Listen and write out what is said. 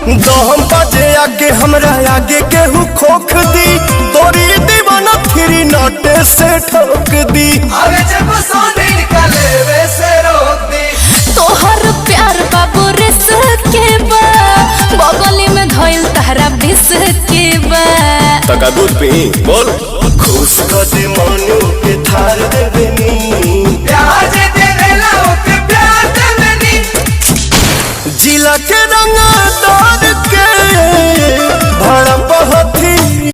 दहम बाजे आगे हमरा आगे केहू खोख दी, तोरी दीवाना फिरी नोटे से ठोक दी। अरे जब सोने निकले वैसे रोक दी। तोहर प्यार बाबू रिस के बा, बगली में धइल तहरा बिस के बा। तका दूध पी बोल खुश कर दे मनु के थार देबेनी।